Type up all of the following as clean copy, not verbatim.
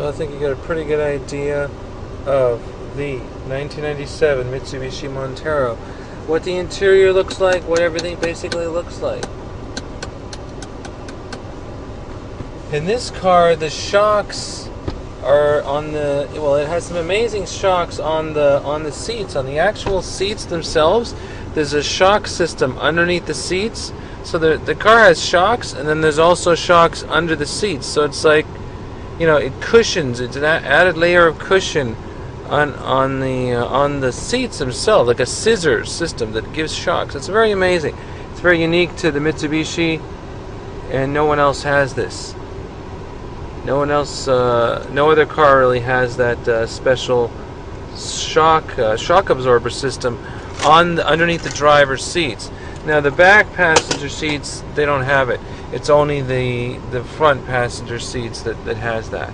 So I think you got a pretty good idea of the 1997 Mitsubishi Montero. What the interior looks like, what everything basically looks like. In this car, the shocks are on the, well, it has some amazing shocks on the seats, on the actual seats themselves. There's a shock system underneath the seats. So the car has shocks, and then there's also shocks under the seats. So it's like, you know, it cushions. It's an added layer of cushion on the seats themselves, like a scissors system that gives shocks. It's very amazing. It's very unique to the Mitsubishi, and no one else has this. No one else, no other car really has that special shock absorber system underneath the driver's seats. Now the back passenger seats, they don't have it. It's only the front passenger seats that has that.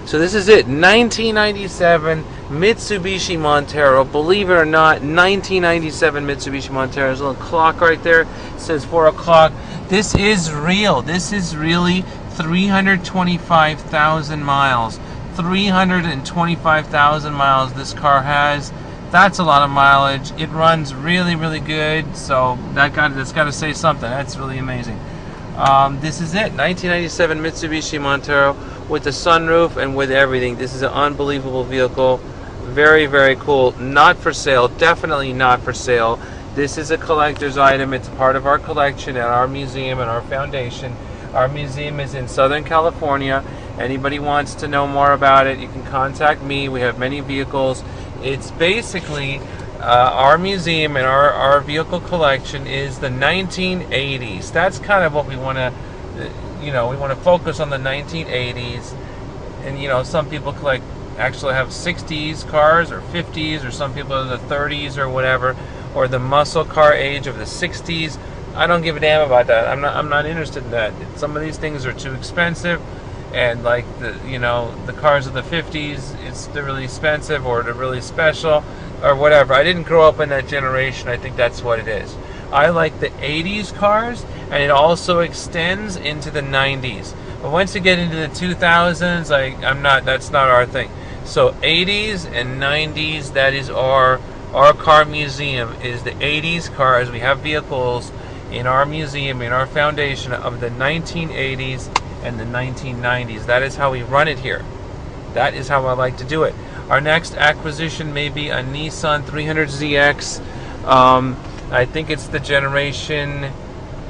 So this is it, 1997 Mitsubishi Montero. Believe it or not, 1997 Mitsubishi Montero. There's a little clock right there. It says 4 o'clock. This is real. This is really 325,000 miles. 325,000 miles this car has. That's a lot of mileage. It runs really, really good. So that's got to say something. That's really amazing. This is it, 1997 Mitsubishi Montero with the sunroof and with everything. This is an unbelievable vehicle. Very, very cool. Not for sale. Definitely not for sale. This is a collector's item. It's part of our collection at our museum and our foundation. Our museum is in Southern California. Anybody wants to know more about it, you can contact me. We have many vehicles. It's basically our museum and our vehicle collection is the 1980s. That's kind of what we want to, we want to focus on the 1980s. And some people actually have 60s cars or 50s, or some people have the 30s or whatever, or the muscle car age of the 60s. I don't give a damn about that. I'm not interested in that. Some of these things are too expensive, and like the cars of the 50s, they're really expensive or they're really special or whatever. I didn't grow up in that generation. I think that's what it is. I like the 80s cars, and it also extends into the 90s. But once you get into the 2000s, that's not our thing. So 80s and 90s, that is our car museum, is the 80s cars. We have vehicles in our museum, in our foundation, of the 1980s and the 1990s. That is how we run it here. That is how I like to do it. Our next acquisition may be a Nissan 300ZX. I think it's the generation,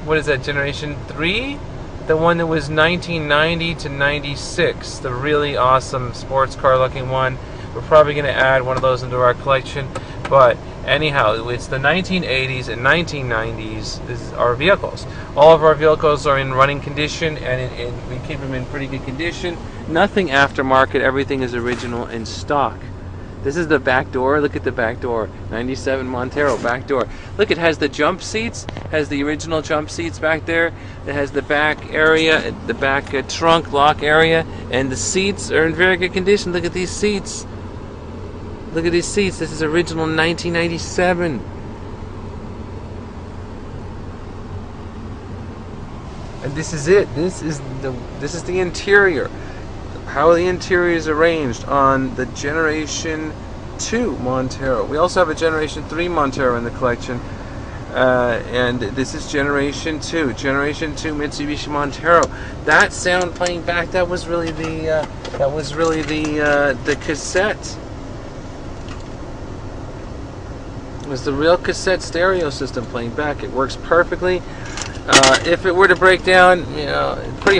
what is that, generation 3? The one that was 1990 to 96. The really awesome sports car looking one. We're probably going to add one of those into our collection. But anyhow, it's the 1980s and 1990s. This is our vehicles. All of our vehicles are in running condition, and we keep them in pretty good condition. Nothing aftermarket. Everything is original in stock. This is the back door. Look at the back door. 97 Montero back door. Look, it has the jump seats. Has the original jump seats back there. It has the back area, the back trunk lock area, and the seats are in very good condition. Look at these seats. Look at these seats. This is original 1997. And this is it. This is the interior. How the interior is arranged on the Generation 2 Montero. We also have a Generation 3 Montero in the collection. And this is Generation 2. Generation 2 Mitsubishi Montero. That sound playing back, that was really the cassette. It was the real cassette stereo system playing back. It works perfectly. If it were to break down, pretty